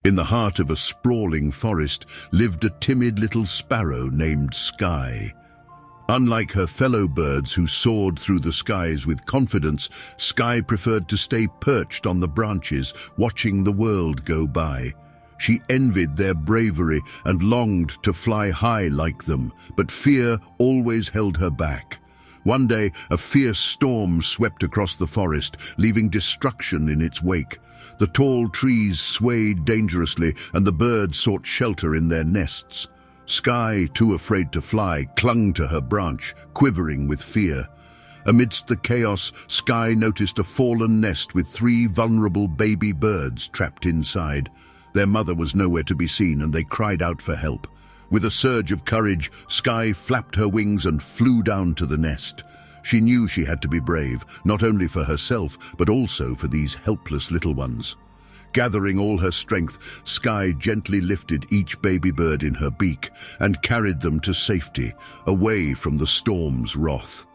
In the heart of a sprawling forest lived a timid little sparrow named Sky. Unlike her fellow birds who soared through the skies with confidence, Sky preferred to stay perched on the branches, watching the world go by. She envied their bravery and longed to fly high like them, but fear always held her back. One day, a fierce storm swept across the forest, leaving destruction in its wake. The tall trees swayed dangerously, and the birds sought shelter in their nests. Sky, too afraid to fly, clung to her branch, quivering with fear. Amidst the chaos, Sky noticed a fallen nest with 3 vulnerable baby birds trapped inside. Their mother was nowhere to be seen, and they cried out for help. With a surge of courage, Sky flapped her wings and flew down to the nest. She knew she had to be brave, not only for herself, but also for these helpless little ones. Gathering all her strength, Sky gently lifted each baby bird in her beak and carried them to safety, away from the storm's wrath.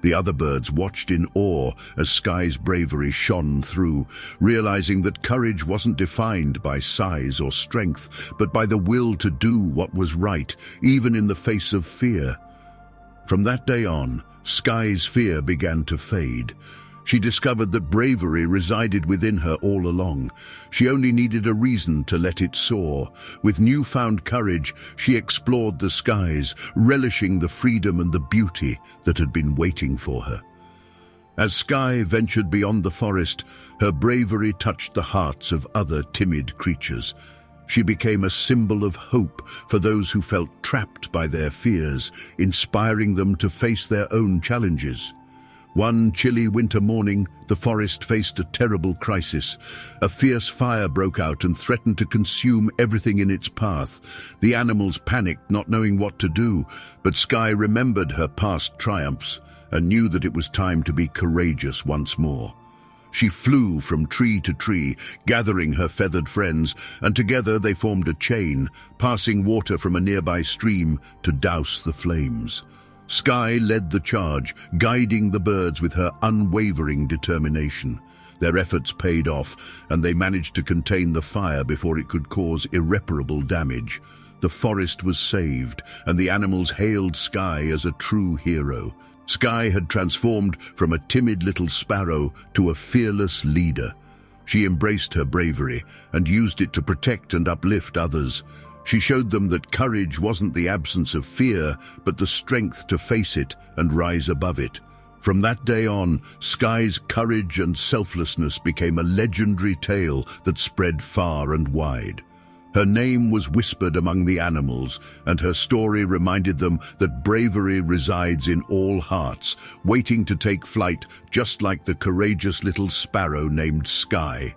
The other birds watched in awe as Sky's bravery shone through, realizing that courage wasn't defined by size or strength, but by the will to do what was right, even in the face of fear. From that day on, Sky's fear began to fade. She discovered that bravery resided within her all along. She only needed a reason to let it soar. With newfound courage, she explored the skies, relishing the freedom and the beauty that had been waiting for her. As Sky ventured beyond the forest, her bravery touched the hearts of other timid creatures. She became a symbol of hope for those who felt trapped by their fears, inspiring them to face their own challenges. One chilly winter morning, the forest faced a terrible crisis. A fierce fire broke out and threatened to consume everything in its path. The animals panicked, not knowing what to do, but Sky remembered her past triumphs and knew that it was time to be courageous once more. She flew from tree to tree, gathering her feathered friends, and together they formed a chain, passing water from a nearby stream to douse the flames. Sky led the charge, guiding the birds with her unwavering determination. Their efforts paid off, and they managed to contain the fire before it could cause irreparable damage. The forest was saved, and the animals hailed Sky as a true hero. Sky had transformed from a timid little sparrow to a fearless leader. She embraced her bravery and used it to protect and uplift others. She showed them that courage wasn't the absence of fear, but the strength to face it and rise above it. From that day on, Sky's courage and selflessness became a legendary tale that spread far and wide. Her name was whispered among the animals, and her story reminded them that bravery resides in all hearts, waiting to take flight, just like the courageous little sparrow named Sky.